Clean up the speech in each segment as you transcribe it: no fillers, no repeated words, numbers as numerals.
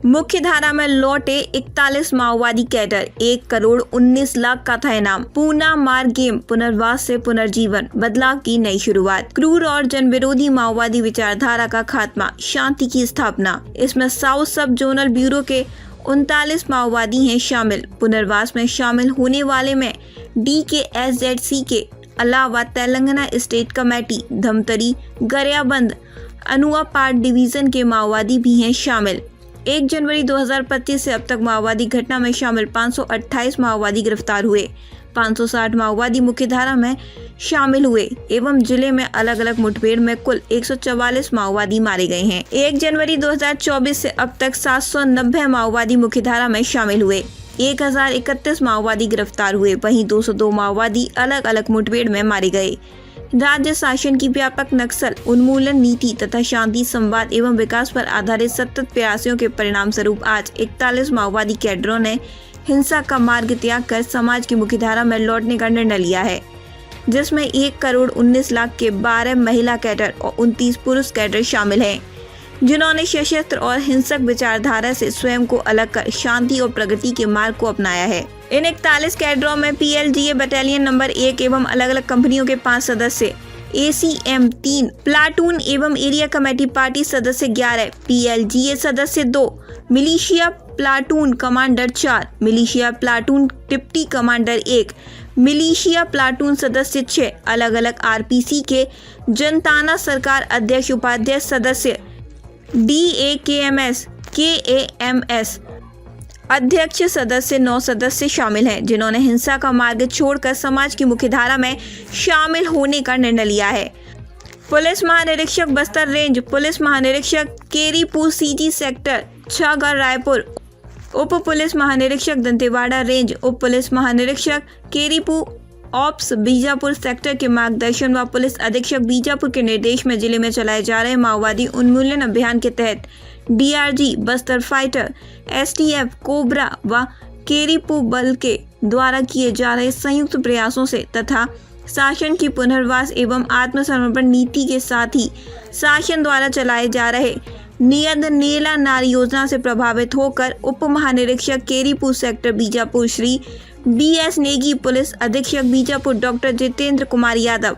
मुख्य धारा में लौटे 41 माओवादी कैडर, 1 करोड़ 19 लाख का था इनाम। पूना मार गेम, पुनर्वास से पुनर्जीवन, बदलाव की नई शुरुआत। क्रूर और जनविरोधी माओवादी विचारधारा का खात्मा, शांति की स्थापना। इसमें साउथ सब जोनल ब्यूरो के 39 माओवादी हैं शामिल। पुनर्वास में शामिल होने वाले में DKSZC के अलावा तेलंगाना स्टेट कमेटी, धमतरी, गरियाबंद, अनुआ पार्ट डिवीजन के माओवादी भी हैं शामिल। 1 जनवरी 2025 से अब तक माओवादी घटना में शामिल 528 माओवादी गिरफ्तार हुए। 560 माओवादी मुख्यधारा में शामिल हुए एवं जिले में अलग अलग मुठभेड़ में कुल 144 माओवादी मारे गए हैं। 1 जनवरी 2024 से अब तक 790 माओवादी मुख्यधारा में शामिल हुए। 1031 माओवादी गिरफ्तार हुए, वहीं 202 माओवादी अलग अलग मुठभेड़ में मारे गए। राज्य शासन की व्यापक नक्सल उन्मूलन नीति तथा शांति, संवाद एवं विकास पर आधारित सतत प्रयासों के परिणाम स्वरूप आज 41 माओवादी कैडरों ने हिंसा का मार्ग त्याग कर समाज की मुख्यधारा में लौटने का निर्णय लिया है, जिसमें 1 करोड़ 19 लाख के 12 महिला कैडर और 29 पुरुष कैडर शामिल हैं, जिन्होंने सशस्त्र और हिंसक विचारधारा से स्वयं को अलग कर शांति और प्रगति के मार्ग को अपनाया है। इन 41 कैडरों में PLGA बटालियन नंबर 1 एवं अलग अलग कंपनियों के 5 सदस्य, ACM 3 प्लाटून एवं एरिया कमेटी पार्टी सदस्य 11, PLGA सदस्य 2, militia platoon commander 4, militia platoon deputy commander 1, militia platoon सदस्य 6, अलग अलग RPC के जनताना सरकार अध्यक्ष उपाध्यक्ष सदस्य, DAKMS KAMS अध्यक्ष सदस्य 9 सदस्य शामिल हैं, जिन्होंने हिंसा का मार्ग छोड़कर समाज की मुख्यधारा में शामिल होने का निर्णय लिया है। पुलिस महानिरीक्षक बस्तर रेंज, पुलिस महानिरीक्षक केरीपुर CG सेक्टर 6 रायपुर, उप पुलिस महानिरीक्षक दंतेवाड़ा रेंज, उप पुलिस महानिरीक्षक केरीपुर ऑप्स बीजापुर सेक्टर के मार्गदर्शन व पुलिस अधीक्षक बीजापुर के निर्देश में जिले में चलाए जा रहे माओवादी उन्मूलन अभियान के तहत DRG Bastar fighter, STF cobra व केरीपुर बल के द्वारा किए जा रहे संयुक्त प्रयासों से तथा शासन की पुनर्वास एवं आत्मसमर्पण नीति के साथ ही शासन द्वारा चलाए जा रहे नियत नीला नारी योजना से प्रभावित होकर उप महानिरीक्षक CRPF sector Bijapur Shri BS Negi, पुलिस अधीक्षक बीजापुर डॉक्टर जितेंद्र कुमार यादव,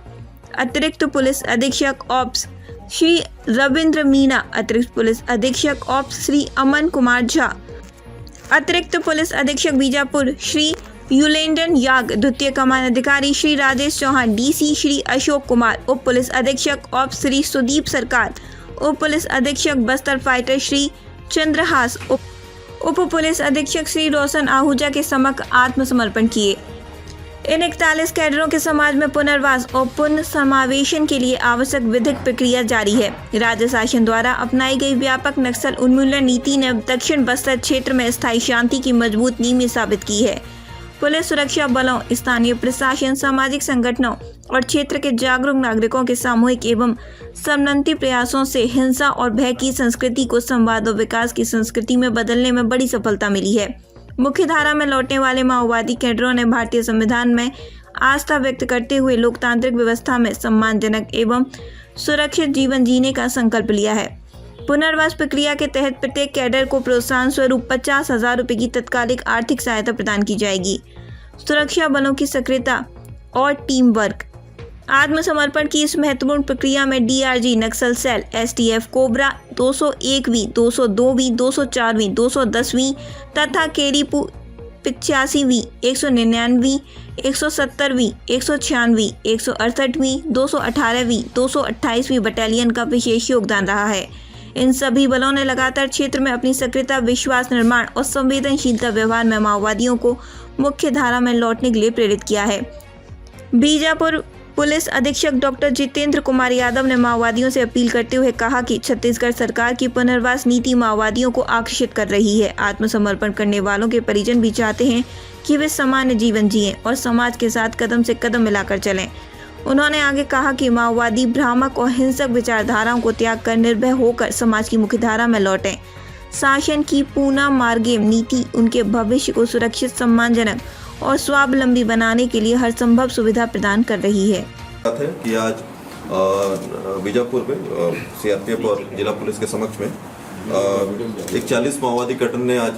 अतिरिक्त पुलिस अधीक्षक ऑप्स श्री रविंद्र मीना, अतिरिक्त पुलिस अधीक्षक ऑप्स श्री अमन कुमार झा, अतिरिक्त पुलिस अधीक्षक बीजापुर श्री युलेंडन याग, द्वितीय कमान अधिकारी श्री राजेश चौहान, DC श्री अशोक कुमार, उप पुलिस अधीक्षक ऑप्स श्री सुदीप सरकार, उप पुलिस अधीक्षक बस्तर फाइटर श्री चंद्रहास, उप पुलिस अधीक्षक श्री रोशन आहूजा के समक्ष आत्मसमर्पण किए। इन 41 कैडरों के समाज में पुनर्वास और पुनः समावेशन के लिए आवश्यक विधिक प्रक्रिया जारी है। राज्य शासन द्वारा अपनाई गई व्यापक नक्सल उन्मूलन नीति ने दक्षिण बस्तर क्षेत्र में स्थायी शांति की मजबूत नींव साबित की है। पुलिस, सुरक्षा बलों, स्थानीय प्रशासन, सामाजिक संगठनों और क्षेत्र के जागरूक नागरिकों के सामूहिक एवं समन्वित प्रयासों से हिंसा और भय की संस्कृति को संवाद और विकास की संस्कृति में बदलने में बड़ी सफलता मिली है। मुख्यधारा में लौटने वाले माओवादी कैडरों ने भारतीय संविधान में आस्था व्यक्त करते हुए लोकतांत्रिक व्यवस्था में सम्मानजनक एवं सुरक्षित जीवन जीने का संकल्प लिया है। पुनर्वास प्रक्रिया के तहत प्रत्येक कैडर को प्रोत्साहन स्वरूप 50,000 रुपये की तत्कालिक आर्थिक सहायता प्रदान की जाएगी। सुरक्षा बलों की सक्रियता और टीम वर्क। आत्मसमर्पण की इस महत्वपूर्ण प्रक्रिया में DRG नक्सल सेल, STF कोबरा 201वीं, 202वीं, 204वीं, 210वीं तथा केरीपुर 85वीं, 199वीं, 170वीं, 196वीं, 168वीं, 218वीं, 228वीं बटालियन का विशेष योगदान रहा है। इन सभी बलों ने लगातार क्षेत्र में अपनी सक्रियता, विश्वास निर्माण और संवेदनशीलता व्यवहार में माओवादियों को मुख्य धारा में लौटने के लिए प्रेरित किया है। बीजापुर पुलिस अधीक्षक डॉक्टर जितेंद्र कुमार यादव ने माओवादियों से अपील करते हुए कहा कि छत्तीसगढ़ सरकार की पुनर्वास नीति माओवादियों को आकर्षित कर रही है। आत्मसमर्पण करने वालों के परिजन भी चाहते हैं कि वे सामान्य जीवन जिएं और समाज के साथ कदम से कदम मिलाकर चलें। उन्होंने आगे कहा कि माओवादी भ्रामक और हिंसक विचारधाराओं को त्याग कर निर्भय होकर समाज की मुख्यधारा में लौटें। शासन की पूना मार्गेम नीति उनके भविष्य को सुरक्षित, सम्मानजनक और स्वावलंबी बनाने के लिए हर संभव सुविधा प्रदान कर रही है। कि आज बीजापुर में CRPF और जिला पुलिस के समक्ष में एक 40 माओवादी कटर ने आज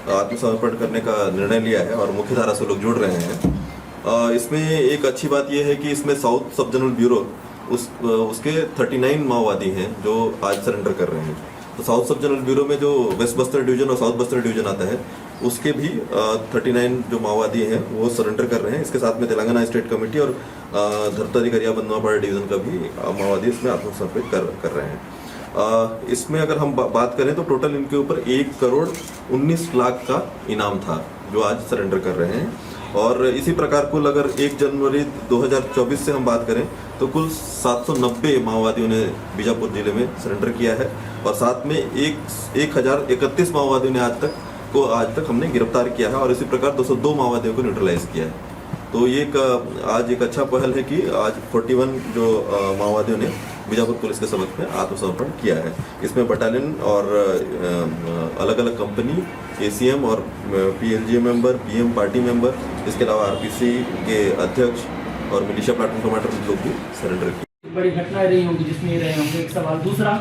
आत्मसमर्पण करने का निर्णय लिया है और मुख्यधारा से लोग जुड़ रहे हैं। इसमें एक अच्छी बात यह है कि इसमें साउथ सब जोनल ब्यूरो उसके 39 माओवादी हैं जो आज सरेंडर कर रहे हैं। तो साउथ सब जोनल ब्यूरो में जो वेस्ट बस्तर डिवीजन और साउथ बस्तर डिवीजन आता है उसके भी 39 जो माओवादी हैं वो सरेंडर कर रहे हैं। इसके साथ में तेलंगाना स्टेट कमेटी और धरतारी गरिया बंदवापाड़ा डिवीजन का भी माओवादी इसमें आत्मसमर्पित कर रहे हैं। इसमें अगर हम बात करें तो टोटल इनके ऊपर 1 करोड़ 19 लाख का इनाम था जो आज सरेंडर कर रहे हैं। और इसी प्रकार कुल अगर 1 जनवरी 2024 से हम बात करें तो कुल 790 माओवादियों ने बीजापुर जिले में सरेंडर किया है और साथ में 1031 माओवादियों ने आज तक हमने गिरफ्तार किया है और इसी प्रकार 202 माओवादियों को न्यूट्रलाइज किया है। तो ये आज एक अच्छा पहल है कि आज 41 जो माओवादियों ने बीजापुर पुलिस के समक्ष में आत्मसमर्पण किया है। इसमें बटालियन और अलग अलग कंपनी, ACM और PLG member, PM party member, इसके अलावा RPC के अध्यक्ष और मिलिशिया प्लाटून कमांडर लोग भी सरेंडर किए। बड़ी घटनाएं रही होंगी जिसमें ये रहे होंगे, एक सवाल। दूसरा,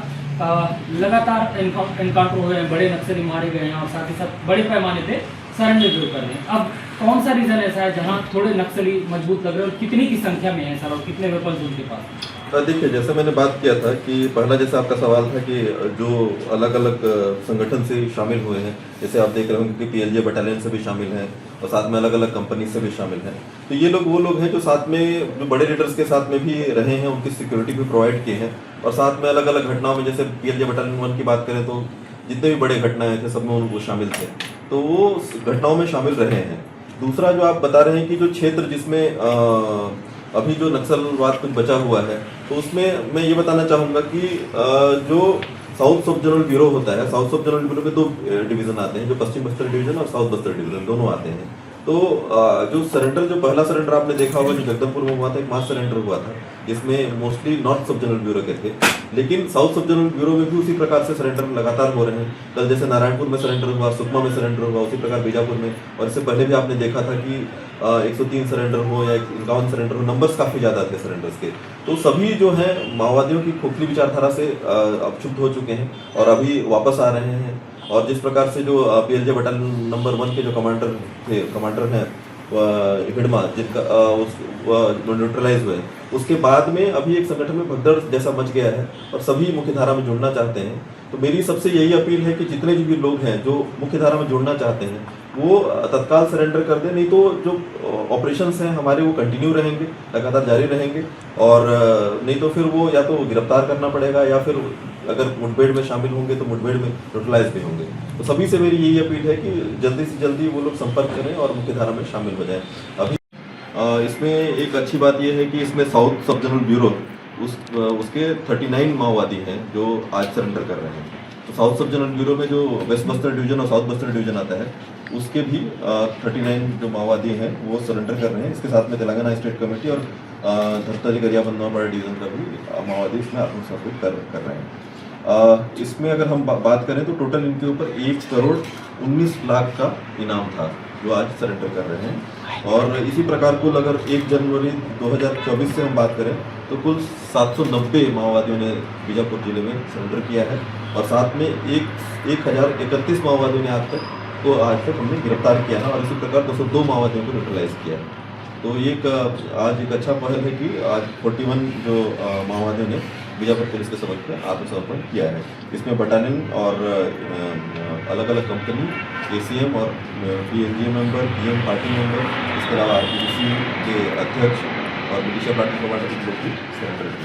लगातार एनकाउंटर हुए हैं, बड़े नक्सली मारे गए हैं और साथ ही साथ बड़े पैमाने पे सरेंडर भी कर रहे हैं। अब कौन सा रीजन ऐसा है जहां थोड़े नक्सली मजबूत लग रहे हैं और कितनी की संख्या में है सर और कितने वेपन्स उनके पास? देखिए, जैसे मैंने बात किया था कि पहला जैसे आपका सवाल था कि जो अलग अलग संगठन से शामिल हुए हैं, जैसे आप देख रहे होंगे कि PLJ बटालियन से भी शामिल हैं और साथ में अलग अलग कंपनी से भी शामिल हैं। तो ये लोग वो लोग हैं जो साथ में जो बड़े लीडर्स के साथ में भी रहे हैं, उनकी सिक्योरिटी भी प्रोवाइड किए हैं और साथ में अलग अलग घटनाओं में, जैसे PLJ बटालियन 1 की बात करें तो जितने भी बड़े घटनाएं थे सब में उनको शामिल थे, तो वो घटनाओं में शामिल रहे हैं। दूसरा जो आप बता रहे हैं कि जो क्षेत्र जिसमें अभी जो नक्सलवाद कुछ बचा हुआ है, तो उसमें मैं ये बताना चाहूँगा कि जो साउथ सब जोनल ब्यूरो होता है, साउथ सब जोनल ब्यूरो के 2 डिवीज़न आते हैं, जो पश्चिम बस्तर डिवीज़न और साउथ बस्तर डिवीज़न दोनों आते हैं। तो जो सरेंडर, जो पहला सरेंडर आपने देखा होगा जो जगदलपुर में हुआ था, एक मास सरेंडर हुआ था, इसमें मोस्टली नॉर्थ सब जोनल ब्यूरो के थे, लेकिन साउथ सब जोनल ब्यूरो में भी उसी प्रकार से सरेंडर लगातार हो रहे हैं। कल जैसे नारायणपुर में सरेंडर हुआ, सुकमा में सरेंडर हुआ, उसी प्रकार बीजापुर में, और इससे पहले भी आपने देखा था कि 103 सरेंडर हो या 51 सरेंडर हो, नंबर्स काफ़ी ज़्यादा थे सरेंडर्स के। तो सभी जो हैं माओवादियों की खोखली विचारधारा से अब क्षुब्ध हो चुके हैं और अभी वापस आ रहे हैं। और जिस प्रकार से जो PLJ बटालियन नंबर 1 के जो कमांडर हैं हिडमा, जिनका न्यूट्रलाइज हुए, उसके बाद में अभी एक संगठन में भगदड़ जैसा मच गया है और सभी मुख्यधारा में जुड़ना चाहते हैं। तो मेरी सबसे यही अपील है कि जितने भी लोग हैं जो मुख्यधारा में जुड़ना चाहते हैं वो तत्काल सरेंडर कर दें, नहीं तो जो ऑपरेशन्स हैं हमारे वो कंटिन्यू रहेंगे, लगातार जारी रहेंगे, और नहीं तो फिर वो या तो गिरफ्तार करना पड़ेगा या फिर अगर मुठभेड़ में शामिल होंगे तो मुठभेड़ में न्यूट्रलाइज भी होंगे। तो सभी से मेरी यही अपील है कि जल्दी से जल्दी वो लोग संपर्क करें और मुख्यधारा में शामिल हो जाएं। अभी इसमें एक अच्छी बात यह है कि इसमें साउथ सब जोनल ब्यूरो उसके 39 माओवादी हैं जो आज सरेंडर कर रहे हैं। तो साउथ सब जोनल ब्यूरो में जो वेस्ट बस्तर डिवीजन और साउथ बस्तर डिवीजन आता है उसके भी 39 जो माओवादी हैं वो सरेंडर कर रहे हैं। इसके साथ में तेलंगाना स्टेट कमेटी और धरतारी गरिया बंदवापाड़ा डिवीजन का भी माओवादी इसमें आत्मसमर्पित कर रहे हैं। इसमें अगर हम बात करें तो टोटल इनके ऊपर 1 करोड़ 19 लाख का इनाम था जो आज सरेंडर कर रहे हैं। और इसी प्रकार कुल अगर 1 जनवरी 2024 से हम बात करें तो कुल 790 माओवादियों ने बीजापुर जिले में सरेंडर किया है और साथ में 1031 माओवादियों ने आज तक हमने गिरफ्तार किया है और इसी प्रकार 202 माओवादियों को न्यूट्रलाइज किया है। तो आज एक अच्छा पहल है कि आज 41 जो माओवादियों ने बीजापुर पुलिस के समक्ष में आत्मसमर्पण किया है। इसमें बटालियन और अलग अलग कंपनी, ACM और PLG member, PM party member, इसके अलावा RPC के अध्यक्ष और मिलिशिया प्लाटून कमांडर लोग भी सरेंडर किए।